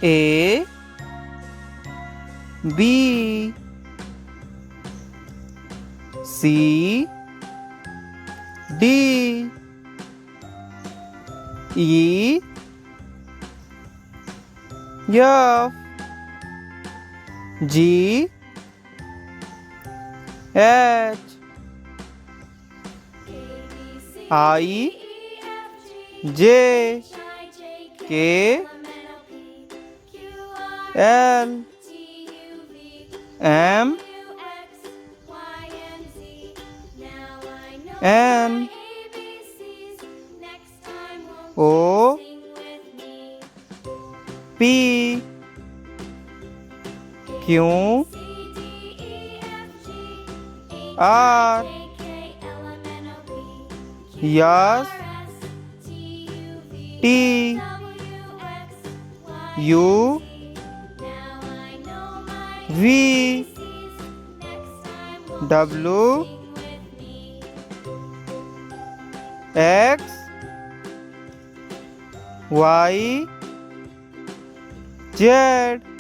A B C D E F G H I J K L M N O P Q R S T U V W X Y Z